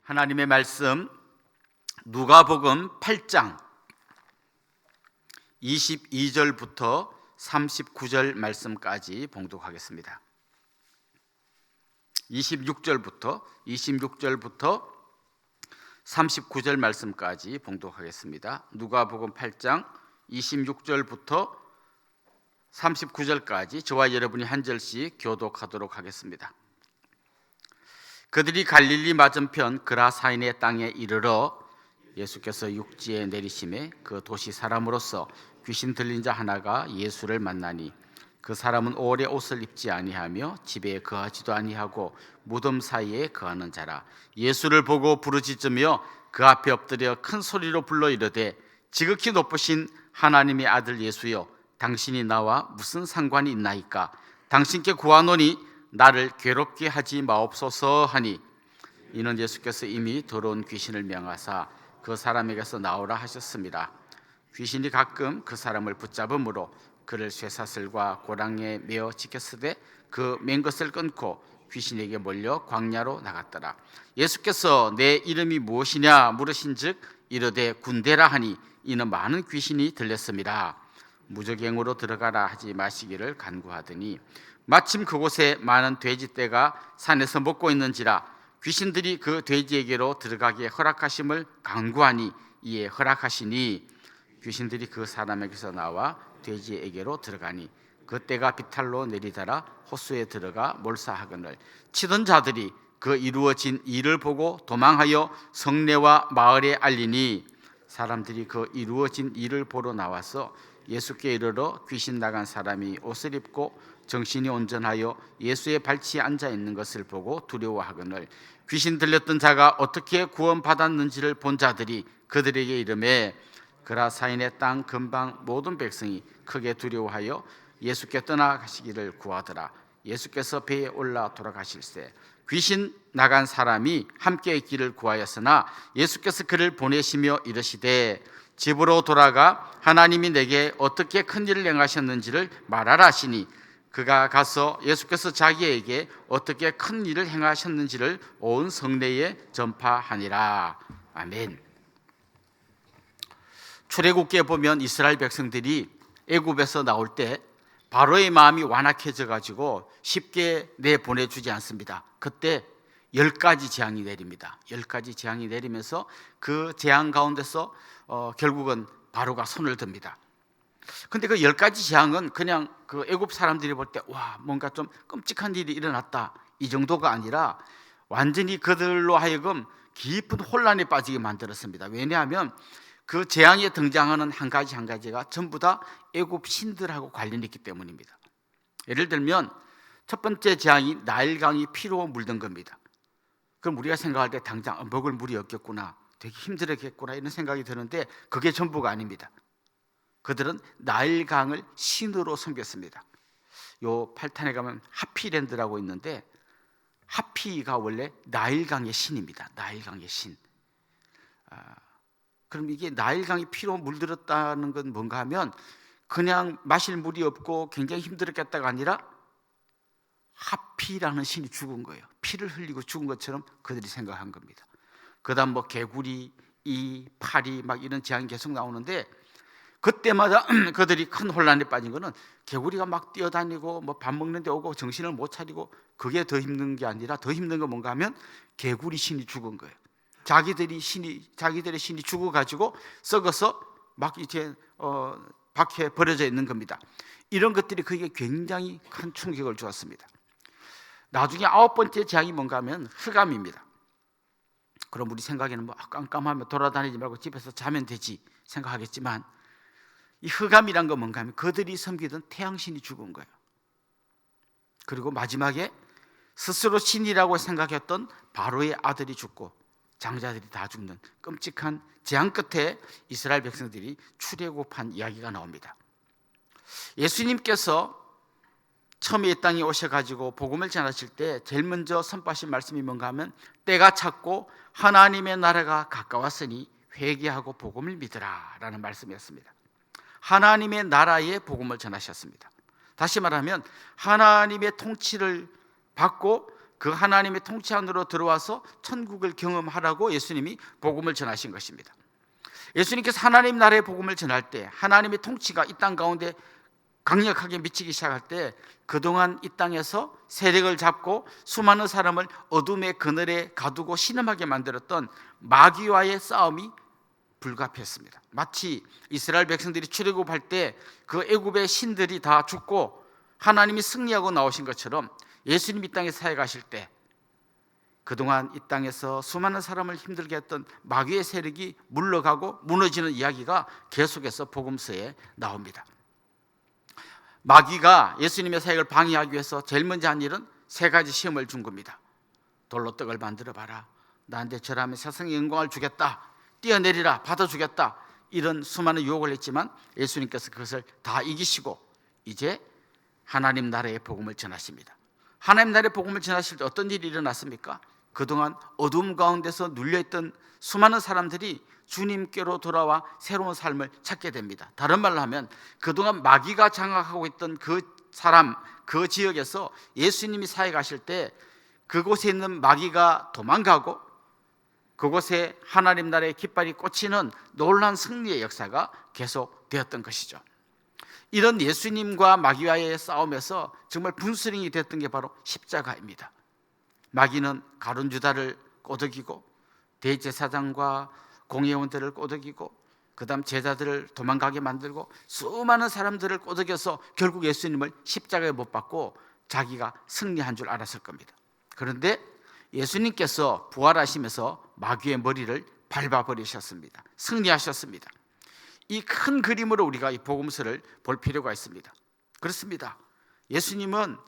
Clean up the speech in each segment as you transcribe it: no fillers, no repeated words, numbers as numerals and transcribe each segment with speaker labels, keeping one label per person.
Speaker 1: 하나님의 말씀 누가복음 8장 22절부터 39절 말씀까지 봉독하겠습니다. 26절부터 39절 말씀까지 봉독하겠습니다. 누가복음 8장 26절부터 39절까지 저와 여러분이 한 절씩 교독하도록 하겠습니다. 그들이 갈릴리 맞은편 그라사인의 땅에 이르러 예수께서 육지에 내리심에 그 도시 사람으로서 귀신 들린 자 하나가 예수를 만나니 그 사람은 오래 옷을 입지 아니하며 집에 거하지도 아니하고 무덤 사이에 거하는 자라. 예수를 보고 부르짖으며 그 앞에 엎드려 큰 소리로 불러 이르되 지극히 높으신 하나님의 아들 예수여, 당신이 나와 무슨 상관이 있나이까? 당신께 구하노니 나를 괴롭게 하지 마옵소서 하니, 이는 예수께서 이미 더러운 귀신을 명하사 그 사람에게서 나오라 하셨습니다. 귀신이 가끔 그 사람을 붙잡음으로 그를 쇠사슬과 고랑에 메어 지켰으되 그 맨 것을 끊고 귀신에게 몰려 광야로 나갔더라. 예수께서 내 이름이 무엇이냐 물으신즉 이르되 군대라 하니, 이는 많은 귀신이 들렸습니다. 무적행으로 들어가라 하지 마시기를 간구하더니 마침 그곳에 많은 돼지떼가 산에서 먹고 있는지라 귀신들이 그 돼지에게로 들어가기에 허락하심을 간구하니 이에 허락하시니 귀신들이 그 사람에게서 나와 돼지에게로 들어가니 그 떼가 비탈로 내리더라 호수에 들어가 몰사하거늘 치던 자들이 그 이루어진 일을 보고 도망하여 성내와 마을에 알리니 사람들이 그 이루어진 일을 보러 나와서 예수께 이르러 귀신 나간 사람이 옷을 입고 정신이 온전하여 예수의 발치에 앉아 있는 것을 보고 두려워하거늘 귀신 들렸던 자가 어떻게 구원받았는지를 본 자들이 그들에게 이르매 그라사인의 땅 근방 모든 백성이 크게 두려워하여 예수께 떠나가시기를 구하더라. 예수께서 배에 올라 돌아가실새 귀신 나간 사람이 함께 있기를 구하였으나 예수께서 그를 보내시며 이르시되 집으로 돌아가 하나님이 내게 어떻게 큰 일을 행하셨는지를 말하라 하시니 그가 가서 예수께서 자기에게 어떻게 큰 일을 행하셨는지를 온 성내에 전파하니라. 아멘. 출애굽기에 보면 이스라엘 백성들이 애굽에서 나올 때 바로의 마음이 완악해져 가지고 쉽게 내보내주지 않습니다. 그때 10가지 재앙이 내립니다. 10가지 재앙이 내리면서 그 재앙 가운데서 결국은 바로가 손을 듭니다. 근데 그 10가지 재앙은 그냥 그 애굽 사람들이 볼 때 와, 뭔가 좀 끔찍한 일이 일어났다 이 정도가 아니라 완전히 그들로 하여금 깊은 혼란에 빠지게 만들었습니다. 왜냐하면 그 재앙에 등장하는 한 가지 한 가지가 전부 다 애굽 신들하고 관련이 있기 때문입니다. 예를 들면 첫 번째 재앙이 나일강이 피로 물든 겁니다. 그럼 우리가 생각할 때 당장 먹을 물이 없겠구나, 되게 힘들었겠구나 이런 생각이 드는데 그게 전부가 아닙니다. 그들은 나일강을 신으로 섬겼습니다. 요 팔탄에 가면 하피랜드라고 있는데 하피가 원래 나일강의 신입니다. 나일강의 신. 그럼 이게 나일강이 피로 물들었다는 건 뭔가 하면 그냥 마실 물이 없고 굉장히 힘들었겠다가 아니라 하피라는 신이 죽은 거예요. 피를 흘리고 죽은 것처럼 그들이 생각한 겁니다. 그다음 뭐 개구리, 이, 파리 막 이런 재앙이 계속 나오는데 그때마다 그들이 큰 혼란에 빠진 거는 개구리가 막 뛰어다니고 뭐 밥 먹는 데 오고 정신을 못 차리고 그게 더 힘든 게 아니라 더 힘든 건 뭔가 하면 개구리 신이 죽은 거예요. 자기들의 신이 죽어가지고 썩어서 막 이제 밖에 버려져 있는 겁니다. 이런 것들이 그에게 굉장히 큰 충격을 주었습니다. 나중에 9번째 재앙이 뭔가 하면 흑암입니다. 그럼 우리 생각에는 뭐 깜깜하면 돌아다니지 말고 집에서 자면 되지 생각하겠지만 이 흑암이란 건 뭔가 하면 그들이 섬기던 태양신이 죽은 거예요. 그리고 마지막에 스스로 신이라고 생각했던 바로의 아들이 죽고 장자들이 다 죽는 끔찍한 재앙 끝에 이스라엘 백성들이 출애굽한 이야기가 나옵니다. 예수님께서 처음에 이 땅에 오셔가지고 복음을 전하실 때 제일 먼저 선포하신 말씀이 뭔가 하면 때가 찼고 하나님의 나라가 가까웠으니 회개하고 복음을 믿으라 라는 말씀이었습니다. 하나님의 나라의 복음을 전하셨습니다. 다시 말하면 하나님의 통치를 받고 그 하나님의 통치 안으로 들어와서 천국을 경험하라고 예수님이 복음을 전하신 것입니다. 예수님께서 하나님 나라의 복음을 전할 때, 하나님의 통치가 이 땅 가운데 강력하게 미치기 시작할 때, 그동안 이 땅에서 세력을 잡고 수많은 사람을 어둠의 그늘에 가두고 신음하게 만들었던 마귀와의 싸움이 불가피했습니다. 마치 이스라엘 백성들이 출애굽할 때 그 애굽의 신들이 다 죽고 하나님이 승리하고 나오신 것처럼, 예수님이 이 땅에 사역하실 때 그동안 이 땅에서 수많은 사람을 힘들게 했던 마귀의 세력이 물러가고 무너지는 이야기가 계속해서 복음서에 나옵니다. 마귀가 예수님의 사역을 방해하기 위해서 제일 먼저 한 일은 세 가지 시험을 준 겁니다. 돌로 떡을 만들어 봐라, 나한테 절하면 세상의 영광을 주겠다, 뛰어내리라, 받아주겠다, 이런 수많은 유혹을 했지만 예수님께서 그것을 다 이기시고 이제 하나님 나라의 복음을 전하십니다. 하나님 나라의 복음을 전하실 때 어떤 일이 일어났습니까? 그동안 어둠 가운데서 눌려있던 수많은 사람들이 주님께로 돌아와 새로운 삶을 찾게 됩니다. 다른 말로 하면 그동안 마귀가 장악하고 있던 그 사람, 그 지역에서 예수님이 사역하실 때 그곳에 있는 마귀가 도망가고 그곳에 하나님 나라의 깃발이 꽂히는 놀라운 승리의 역사가 계속되었던 것이죠. 이런 예수님과 마귀와의 싸움에서 정말 분수령이 됐던 게 바로 십자가입니다. 마귀는 가룟 유다를 꼬드기고 대제사장과 공회원들을 꼬드기고 그 다음 제자들을 도망가게 만들고 수많은 사람들을 꼬드겨서 결국 예수님을 십자가에 못 박고 자기가 승리한 줄 알았을 겁니다. 그런데 예수님께서 부활하시면서 마귀의 머리를 밟아버리셨습니다. 승리하셨습니다. 이 큰 그림으로 우리가 이 복음서를 볼 필요가 있습니다. 그렇습니다. 예수님은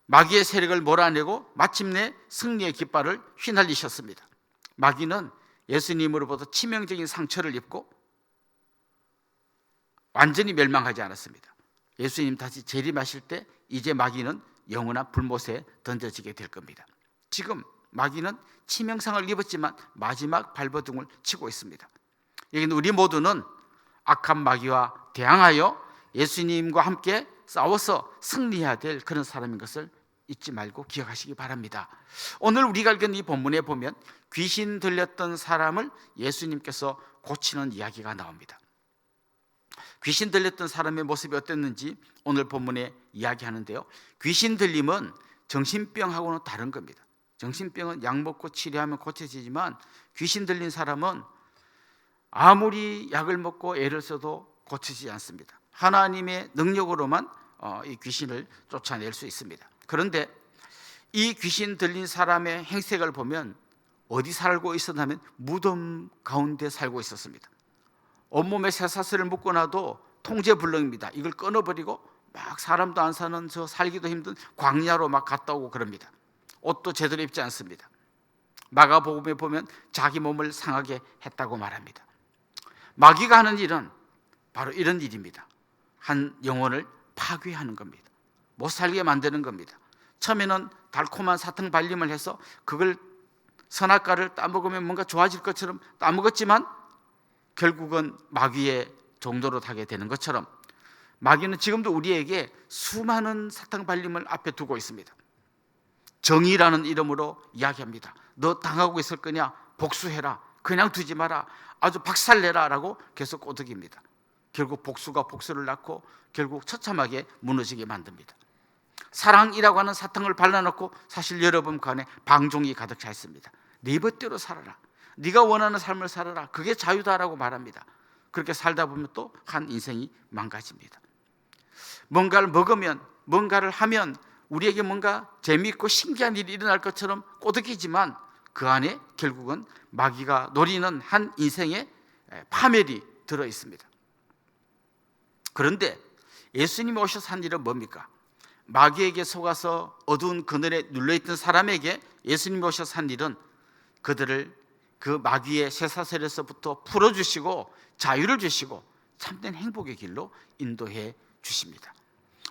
Speaker 1: 마귀의 세력을 몰아내고 마침내 승리의 깃발을 휘날리셨습니다. 마귀는 예수님으로부터 치명적인 상처를 입고 완전히 멸망하지 않았습니다. 예수님 다시 재림하실 때 이제 마귀는 영원한 불못에 던져지게 될 겁니다. 지금 마귀는 치명상을 입었지만 마지막 발버둥을 치고 있습니다. 여기는 우리 모두는 악한 마귀와 대항하여 예수님과 함께 싸워서 승리해야 될 그런 사람인 것을 잊지 말고 기억하시기 바랍니다. 오늘 우리가 읽은 이 본문에 보면 귀신 들렸던 사람을 예수님께서 고치는 이야기가 나옵니다. 귀신 들렸던 사람의 모습이 어땠는지 오늘 본문에 이야기하는데요, 귀신 들림은 정신병하고는 다른 겁니다. 정신병은 약 먹고 치료하면 고쳐지지만 귀신 들린 사람은 아무리 약을 먹고 애를 써도 고치지 않습니다. 하나님의 능력으로만 이 귀신을 쫓아낼 수 있습니다. 그런데 이 귀신 들린 사람의 행색을 보면 어디 살고 있었냐면 무덤 가운데 살고 있었습니다. 온몸에 쇠사슬을 묶어놔도 통제불능입니다. 이걸 끊어버리고 막 사람도 안 사는 저 살기도 힘든 광야로 막 갔다 오고 그럽니다. 옷도 제대로 입지 않습니다. 마가복음에 보면 자기 몸을 상하게 했다고 말합니다. 마귀가 하는 일은 바로 이런 일입니다. 한 영혼을 파괴하는 겁니다. 못 살게 만드는 겁니다. 처음에는 달콤한 사탕 발림을 해서 그걸 선악과를 따먹으면 뭔가 좋아질 것처럼 따먹었지만 결국은 마귀의 종로로 타게 되는 것처럼 마귀는 지금도 우리에게 수많은 사탕 발림을 앞에 두고 있습니다. 정의라는 이름으로 이야기합니다. 너 당하고 있을 거냐? 복수해라. 그냥 두지 마라. 아주 박살내라 라고 계속 꼬드깁니다. 결국 복수가 복수를 낳고 결국 처참하게 무너지게 만듭니다. 사랑이라고 하는 사탕을 발라놓고 사실 여러분 그 안에 방종이 가득 차 있습니다. 네 멋대로 살아라. 네가 원하는 삶을 살아라. 그게 자유다라고 말합니다. 그렇게 살다 보면 또 한 인생이 망가집니다. 뭔가를 먹으면, 뭔가를 하면 우리에게 뭔가 재미있고 신기한 일이 일어날 것처럼 꼬드기지만 그 안에 결국은 마귀가 노리는 한 인생의 파멸이 들어 있습니다. 그런데 예수님이 오셔서 한 일은 뭡니까? 마귀에게 속아서 어두운 그늘에 눌려있던 사람에게 예수님이 오셔서 한 일은 그들을 그 마귀의 쇠사슬에서부터 풀어주시고 자유를 주시고 참된 행복의 길로 인도해 주십니다.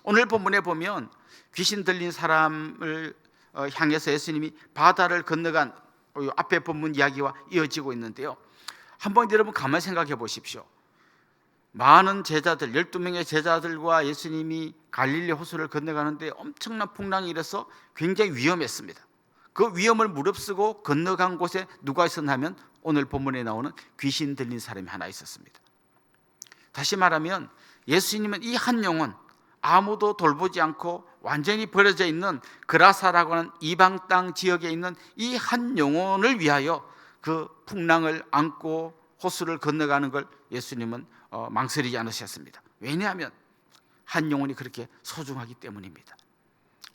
Speaker 1: 오늘 본문에 보면 귀신 들린 사람을 향해서 예수님이 바다를 건너간 앞에 본문 이야기와 이어지고 있는데요, 한번 여러분 가만히 생각해 보십시오. 많은 제자들, 12명의 제자들과 예수님이 갈릴리 호수를 건너가는데 엄청난 풍랑이 일어서 굉장히 위험했습니다. 그 위험을 무릅쓰고 건너간 곳에 누가 있었냐면 오늘 본문에 나오는 귀신 들린 사람이 하나 있었습니다. 다시 말하면 예수님은 이 한 영혼, 아무도 돌보지 않고 완전히 버려져 있는 그라사라고 하는 이방 땅 지역에 있는 이 한 영혼을 위하여 그 풍랑을 안고 호수를 건너가는 걸 예수님은 망설이지 않으셨습니다. 왜냐하면 한 영혼이 그렇게 소중하기 때문입니다.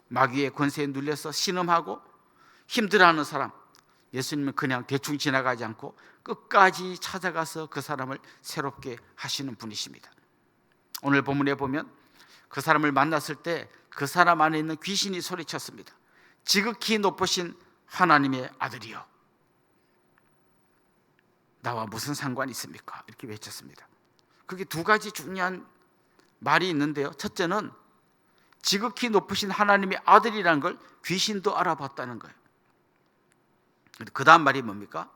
Speaker 1: 마귀의 권세에 눌려서 신음하고 힘들어하는 사람, 예수님은 그냥 대충 지나가지 않고 끝까지 찾아가서 그 사람을 새롭게 하시는 분이십니다. 오늘 본문에 보면 그 사람을 만났을 때 그 사람 안에 있는 귀신이 소리쳤습니다. 지극히 높으신 하나님의 아들이여, 나와 무슨 상관이 있습니까? 이렇게 외쳤습니다. 그게 두 가지 중요한 말이 있는데요. 첫째는 지극히 높으신 하나님의 아들이라는 걸 귀신도 알아봤다는 거예요. 그 다음 말이 뭡니까?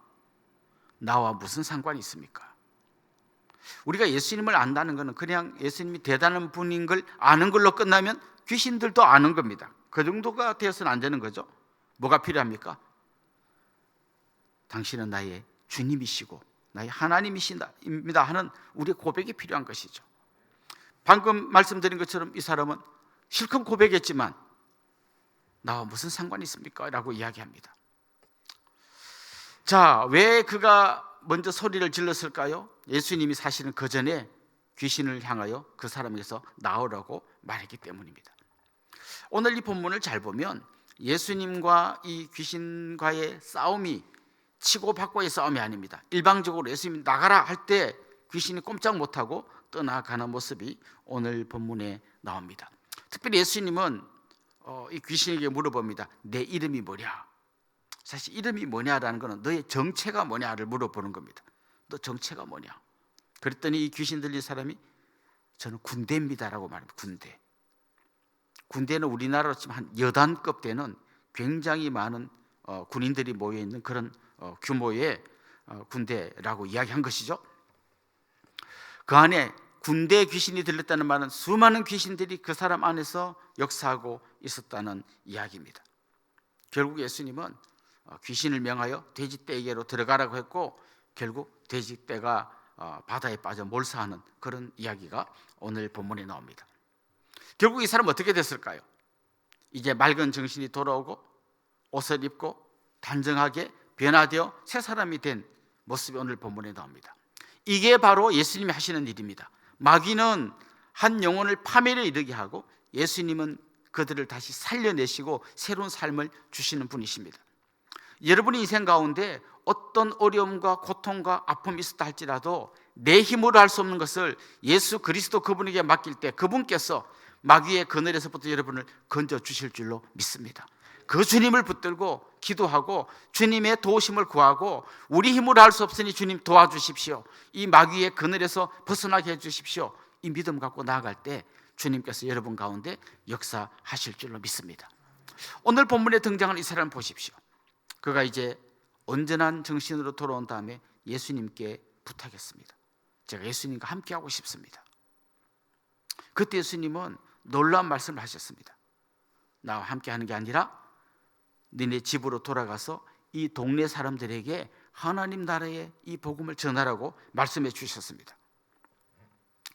Speaker 1: 나와 무슨 상관이 있습니까? 우리가 예수님을 안다는 것은 그냥 예수님이 대단한 분인 걸 아는 걸로 끝나면 귀신들도 아는 겁니다. 그 정도가 되어서는 안 되는 거죠. 뭐가 필요합니까? 당신은 나의 주님이시고 나의 하나님이십니다 하는 우리의 고백이 필요한 것이죠. 방금 말씀드린 것처럼 이 사람은 실컷 고백했지만 나와 무슨 상관이 있습니까? 라고 이야기합니다. 자, 왜 그가 먼저 소리를 질렀을까요? 예수님이 사실은 그 전에 귀신을 향하여 그 사람에게서 나오라고 말했기 때문입니다. 오늘 이 본문을 잘 보면 예수님과 이 귀신과의 싸움이 치고받고의 싸움이 아닙니다. 일방적으로 예수님이 나가라 할 때 귀신이 꼼짝 못하고 떠나가는 모습이 오늘 본문에 나옵니다. 특별히 예수님은 이 귀신에게 물어봅니다. 내 이름이 뭐냐? 사실 이름이 뭐냐라는 것은 너의 정체가 뭐냐를 물어보는 겁니다. 너 정체가 뭐냐? 그랬더니 이 귀신 들린 사람이 저는 군대입니다라고 말합니다. 군대는 우리나라로 치면 한 여단급 되는 굉장히 많은 군인들이 모여있는 그런 규모의 군대라고 이야기한 것이죠. 그 안에 군대 귀신이 들렸다는 말은 수많은 귀신들이 그 사람 안에서 역사하고 있었다는 이야기입니다. 결국 예수님은 귀신을 명하여 돼지떼에게로 들어가라고 했고 결국 돼지떼가 바다에 빠져 몰사하는 그런 이야기가 오늘 본문에 나옵니다. 결국 이 사람은 어떻게 됐을까요? 이제 맑은 정신이 돌아오고 옷을 입고 단정하게 변화되어 새 사람이 된 모습이 오늘 본문에 나옵니다. 이게 바로 예수님이 하시는 일입니다. 마귀는 한 영혼을 파멸에 이르게 하고 예수님은 그들을 다시 살려내시고 새로운 삶을 주시는 분이십니다. 여러분의 인생 가운데 어떤 어려움과 고통과 아픔이 있었다 할지라도 내 힘으로 할 수 없는 것을 예수 그리스도 그분에게 맡길 때 그분께서 마귀의 그늘에서부터 여러분을 건져 주실 줄로 믿습니다. 그 주님을 붙들고 기도하고 주님의 도우심을 구하고 우리 힘으로 할 수 없으니 주님 도와주십시오. 이 마귀의 그늘에서 벗어나게 해주십시오. 이 믿음 갖고 나아갈 때 주님께서 여러분 가운데 역사하실 줄로 믿습니다. 오늘 본문에 등장한 이 사람 보십시오. 그가 이제 온전한 정신으로 돌아온 다음에 예수님께 부탁했습니다. 제가 예수님과 함께하고 싶습니다. 그때 예수님은 놀라운 말씀을 하셨습니다. 나와 함께하는 게 아니라 너네 집으로 돌아가서 이 동네 사람들에게 하나님 나라의 이 복음을 전하라고 말씀해 주셨습니다.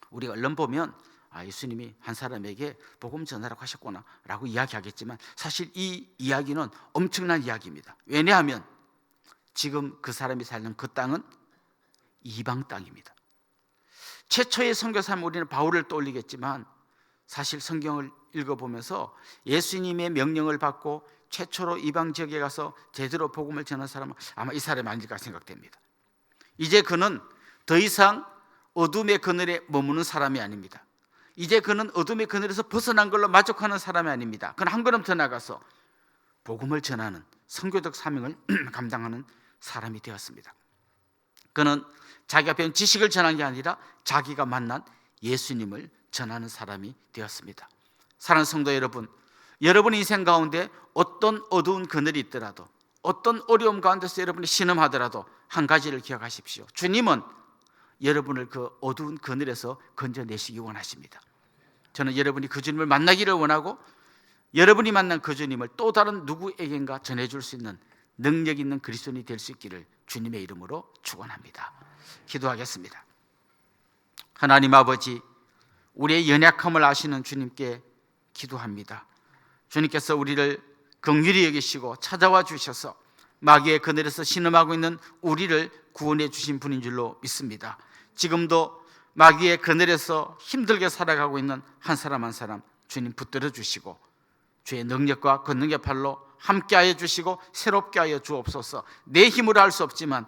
Speaker 1: 우리가 얼른 보면 예수님이 한 사람에게 복음 전하라고 하셨구나 라고 이야기하겠지만 사실 이 이야기는 엄청난 이야기입니다. 왜냐하면 지금 그 사람이 살는 그 땅은 이방 땅입니다. 최초의 선교사면 우리는 바울을 떠올리겠지만 사실 성경을 읽어보면서 예수님의 명령을 받고 최초로 이방 지역에 가서 제대로 복음을 전한 사람은 아마 이 사람이 아닐까 생각됩니다. 이제 그는 더 이상 어둠의 그늘에 머무는 사람이 아닙니다. 이제 그는 어둠의 그늘에서 벗어난 걸로 만족하는 사람이 아닙니다. 그는 한 걸음 더 나가서 복음을 전하는 선교적 사명을 감당하는 사람이 되었습니다. 그는 자기가 배운 지식을 전한 게 아니라 자기가 만난 예수님을 전하는 사람이 되었습니다. 사랑하는 성도 여러분, 여러분 인생 가운데 어떤 어두운 그늘이 있더라도 어떤 어려움 가운데서 여러분이 신음하더라도 한 가지를 기억하십시오. 주님은 여러분을 그 어두운 그늘에서 건져내시기 원하십니다. 저는 여러분이 그 주님을 만나기를 원하고 여러분이 만난 그 주님을 또 다른 누구에겐가 전해줄 수 있는 능력 있는 그리스도인이 될 수 있기를 주님의 이름으로 축원합니다. 기도하겠습니다. 하나님 아버지, 우리의 연약함을 아시는 주님께 기도합니다. 주님께서 우리를 긍휼히 여기시고 찾아와 주셔서 마귀의 그늘에서 신음하고 있는 우리를 구원해 주신 분인 줄로 믿습니다. 지금도 마귀의 그늘에서 힘들게 살아가고 있는 한 사람 한 사람 주님 붙들어 주시고 주의 능력과 권능의 팔로 함께하여 주시고 새롭게 하여 주옵소서. 내 힘으로 할 수 없지만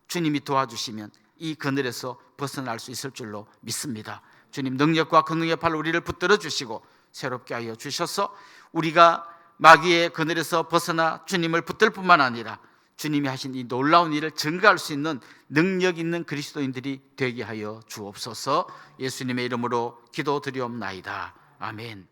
Speaker 1: 주님이 도와주시면 이 그늘에서 벗어날 수 있을 줄로 믿습니다. 주님 능력과 권능의 팔로 우리를 붙들어 주시고 새롭게 하여 주셔서 우리가 마귀의 그늘에서 벗어나 주님을 붙들 뿐만 아니라 주님이 하신 이 놀라운 일을 증거할 수 있는 능력 있는 그리스도인들이 되게 하여 주옵소서. 예수님의 이름으로 기도드리옵나이다. 아멘.